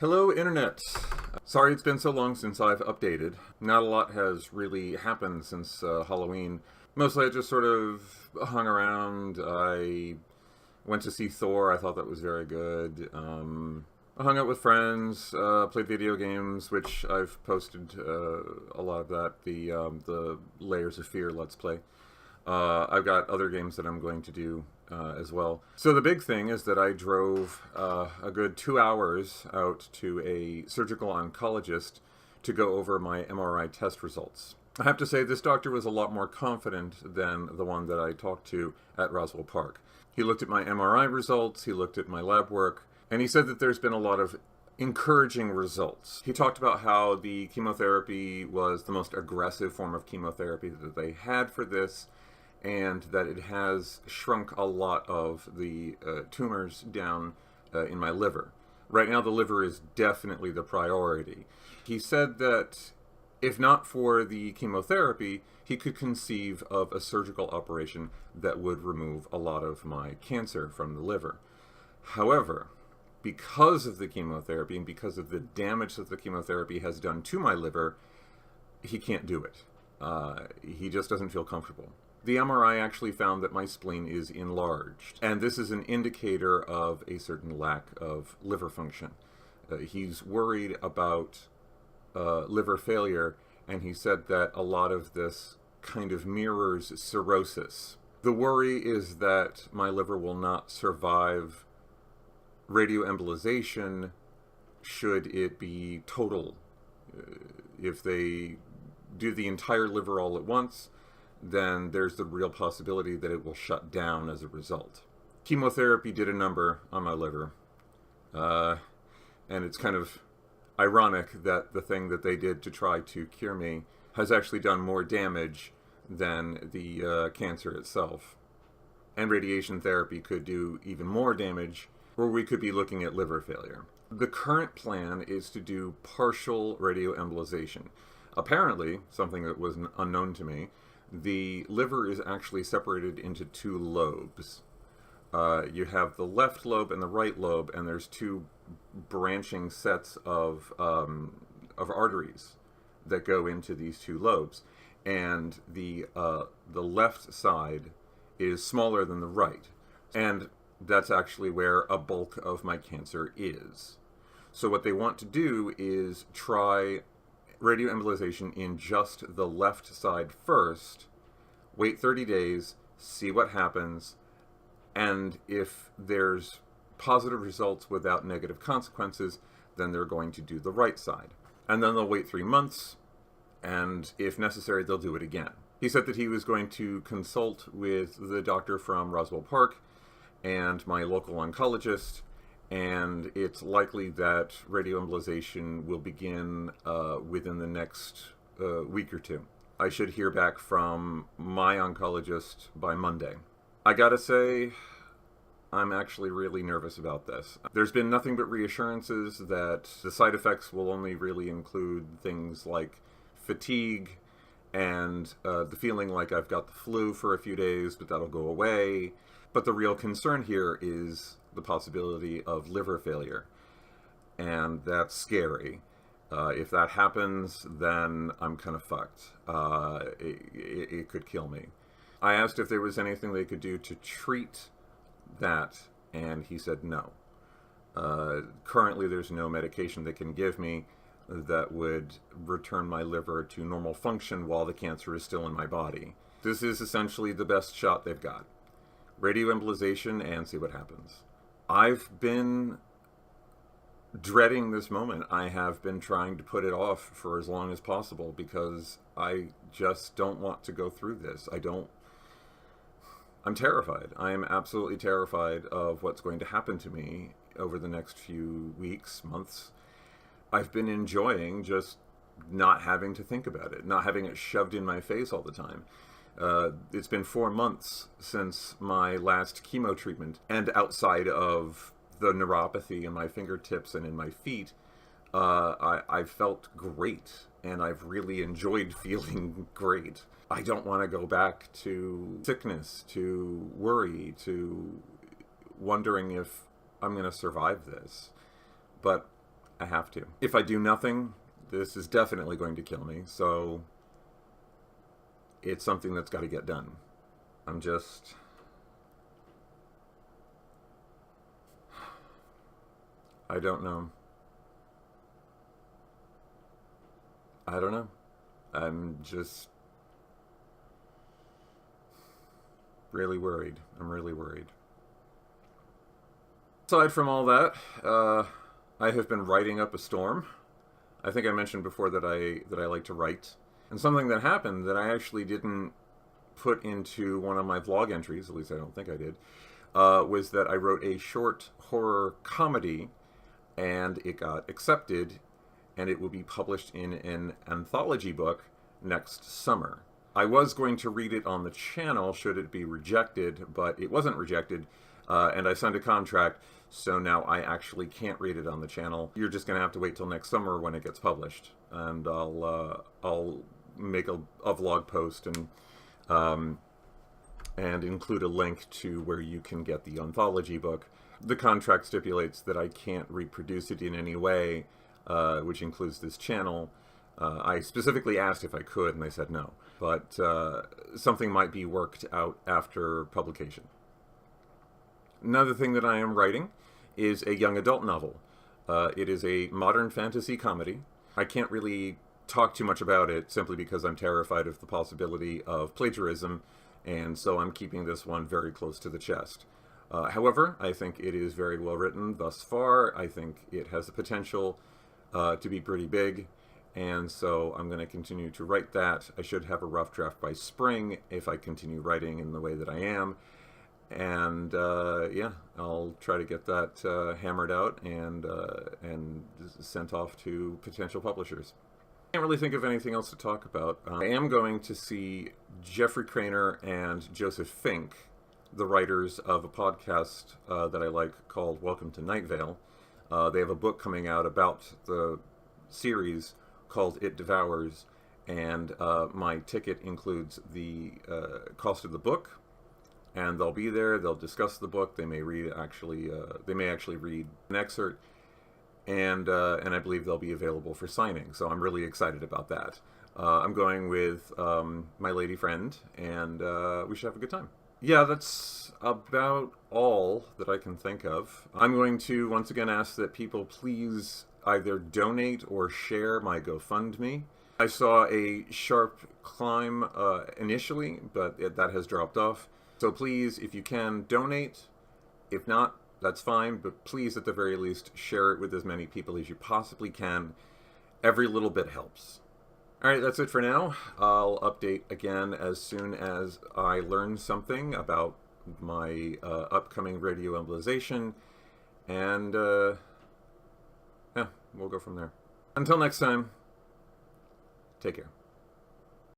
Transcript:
Hello, Internet. Sorry it's been so long since I've updated. Not a lot has really happened since Halloween. Mostly I just sort of hung around. I went to see Thor. I thought that was very good. I hung out with friends, played video games, which I've posted a lot of that. The Layers of Fear Let's Play. I've got other games that I'm going to do as well. So the big thing is that I drove a good 2 hours out to a surgical oncologist to go over my MRI test results. I have to say this doctor was a lot more confident than the one that I talked to at Roswell Park. He looked at my MRI results, he looked at my lab work, and he said that there's been a lot of encouraging results. He talked about how the chemotherapy was the most aggressive form of chemotherapy that they had for this, and that it has shrunk a lot of the tumors down in my liver. Right now the liver is definitely the priority. He said that if not for the chemotherapy, he could conceive of a surgical operation that would remove a lot of my cancer from the liver. However, because of the chemotherapy and because of the damage that the chemotherapy has done to my liver, he can't do it. He just doesn't feel comfortable. The MRI actually found that my spleen is enlarged, and this is an indicator of a certain lack of liver function. He's worried about liver failure, and he said that a lot of this kind of mirrors cirrhosis. The worry is that my liver will not survive radioembolization should it be total. If they do the entire liver all at once, then there's the real possibility that it will shut down as a result. Chemotherapy did a number on my liver, and it's kind of ironic that the thing that they did to try to cure me has actually done more damage than the cancer itself. And radiation therapy could do even more damage, or we could be looking at liver failure. The current plan is to do partial radioembolization. Apparently, something that was unknown to me, the liver is actually separated into two lobes. You have the left lobe and the right lobe, and there's two branching sets of arteries that go into these two lobes. And the left side is smaller than the right. And that's actually where a bulk of my cancer is. So what they want to do is try radioembolization in just the left side first, wait 30 days, see what happens, and if there's positive results without negative consequences, then they're going to do the right side. And then they'll wait 3 months, and if necessary, they'll do it again. He said that he was going to consult with the doctor from Roswell Park and my local oncologist, and it's likely that radioembolization will begin within the next week or two. I should hear back from my oncologist by Monday. I gotta say, I'm actually really nervous about this. There's been nothing but reassurances that the side effects will only really include things like fatigue and the feeling like I've got the flu for a few days, but that'll go away. But the real concern here is the possibility of liver failure, and that's scary. If that happens, then I'm kind of fucked. It could kill me. I asked if there was anything they could do to treat that, and he said no. Currently, there's no medication they can give me that would return my liver to normal function while the cancer is still in my body. This is essentially the best shot they've got. Radioembolization and see what happens. I've been dreading this moment. I have been trying to put it off for as long as possible because I just don't want to go through this. I'm terrified. I am absolutely terrified of what's going to happen to me over the next few weeks, months. I've been enjoying just not having to think about it, not having it shoved in my face all the time. It's been 4 months since my last chemo treatment, and outside of the neuropathy in my fingertips and in my feet, I've felt great, and I've really enjoyed feeling great. I don't want to go back to sickness, to worry, to wondering if I'm going to survive this. But I have to. If I do nothing, this is definitely going to kill me, so it's something that's got to get done. I don't know. I don't know. I'm just really worried. I'm really worried. Aside from all that, I have been writing up a storm. I think I mentioned before that I like to write. And something that happened that I actually didn't put into one of my vlog entries, at least I don't think I did, was that I wrote a short horror comedy, and it got accepted, and it will be published in an anthology book next summer. I was going to read it on the channel should it be rejected, but it wasn't rejected, and I signed a contract, so now I actually can't read it on the channel. You're just going to have to wait till next summer when it gets published, and I'll make a vlog post and include a link to where you can get the anthology book. The contract stipulates that I can't reproduce it in any way, which includes this channel. I specifically asked if I could, and they said no. But something might be worked out after publication. Another thing that I am writing is a young adult novel. It is a modern fantasy comedy. I can't really talk too much about it simply because I'm terrified of the possibility of plagiarism, and so I'm keeping this one very close to the chest. However, I think it is very well written thus far. I think it has the potential to be pretty big, and so I'm going to continue to write that. I should have a rough draft by spring if I continue writing in the way that I am. And yeah, I'll try to get that hammered out and sent off to potential publishers. I can't really think of anything else to talk about. I am going to see Jeffrey Cranor and Joseph Fink, the writers of a podcast that I like called Welcome to Night Vale. They have a book coming out about the series called It Devours, and my ticket includes the cost of the book, and they'll be there. They'll discuss the book. They may actually read an excerpt, and I believe they'll be available for signing. So I'm really excited about that. I'm going with my lady friend, and we should have a good time. Yeah, that's about all that I can think of. I'm going to once again ask that people please either donate or share my GoFundMe. I saw a sharp climb initially, but that has dropped off. So please, if you can, donate. If not, that's fine, but please, at the very least, share it with as many people as you possibly can. Every little bit helps. All right, that's it for now. I'll update again as soon as I learn something about my upcoming radioembolization, and yeah, we'll go from there. Until next time, take care.